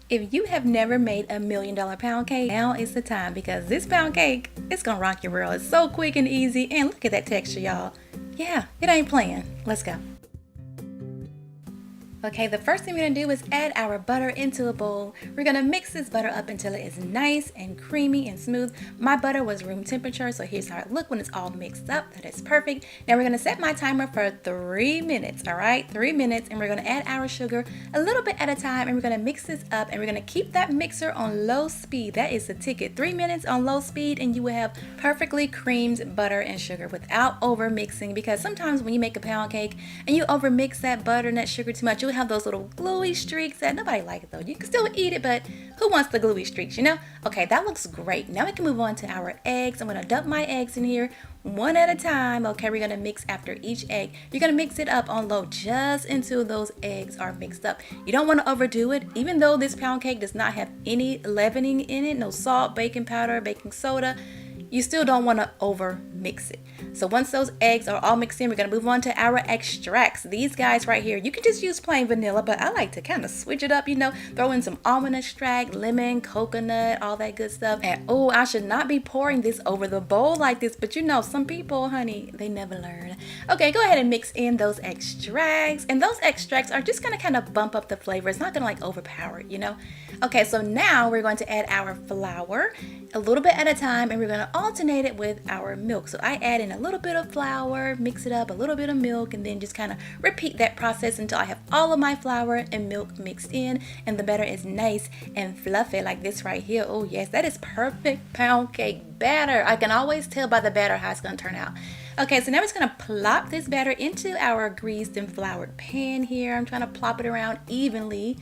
If you have never made $1 million pound cake, now is the time because this pound cake, it's gonna rock your world. It's so quick and easy, and look at that texture, y'all. Yeah, it ain't playing. Let's go. Okay, the first thing we're gonna do is add our butter into a bowl. We're gonna mix this butter up until it is nice and creamy and smooth. My butter was room temperature, so here's how it looked when it's all mixed up. That is perfect. Now we're gonna set my timer for 3 minutes, all right? 3 minutes, and we're gonna add our sugar a little bit at a time, and we're gonna mix this up, and we're gonna keep that mixer on low speed. That is the ticket. 3 minutes on low speed, and you will have perfectly creamed butter and sugar without over mixing, because sometimes when you make a pound cake and you over mix that butter and that sugar too much, you'll have those little gluey streaks that nobody likes though. You can still eat it, but who wants the gluey streaks, you know? Okay, that looks great. Now we can move on to our eggs. I'm gonna dump my eggs in here one at a time. Okay, we're gonna mix after each egg. You're gonna mix it up on low just until those eggs are mixed up. You don't want to overdo it. Even though this pound cake does not have any leavening in it, no salt, baking powder, baking soda, you still don't want to over mix it. So once those eggs are all mixed in, we're going to move on to our extracts. These guys right here, you can just use plain vanilla, but I like to kind of switch it up, you know, throw in some almond extract, lemon, coconut, all that good stuff. And oh, I should not be pouring this over the bowl like this, but you know, some people, honey, they never learn. Okay, go ahead and mix in those extracts. And those extracts are just going to kind of bump up the flavor. It's not going to like overpower it, you know. Okay, so now we're going to add our flour a little bit at a time, and we're going to alternate it with our milk. So I add in a little bit of flour, mix it up, a little bit of milk, and then just kind of repeat that process until I have all of my flour and milk mixed in and the batter is nice and fluffy like this right here. Oh yes, that is perfect pound cake batter. I can always tell by the batter how it's going to turn out. Okay, so now we're just going to plop this batter into our greased and floured pan here. I'm trying to plop it around evenly.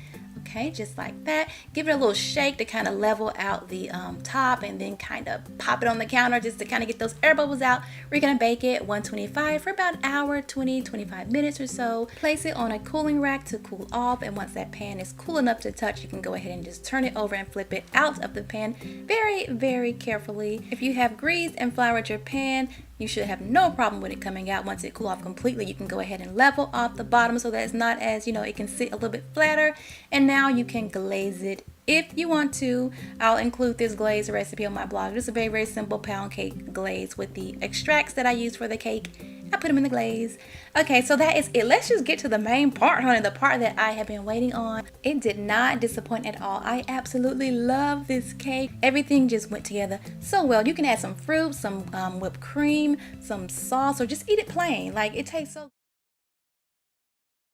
Okay, just like that. Give it a little shake to kind of level out the top, and then kind of pop it on the counter just to kind of get those air bubbles out. We're going to bake it 125 for about an hour, 25 minutes or so. Place it on a cooling rack to cool off, and once that pan is cool enough to touch, you can go ahead and just turn it over and flip it out of the pan very, very carefully. If you have grease and flour at your pan, you should have no problem with it coming out. Once it cool off completely, you can go ahead and level off the bottom so that it's not as, you know, it can sit a little bit flatter. And now you can glaze it if you want to. I'll include this glaze recipe on my blog. Just a very, very simple pound cake glaze with the extracts that I use for the cake. I put them in the glaze. Okay, so that is it. Let's just get to the main part, honey, the part that I have been waiting on. It did not disappoint at all. I absolutely love this cake. Everything just went together so well. You can add some fruit, some whipped cream, some sauce, or just eat it plain. Like, it tastes so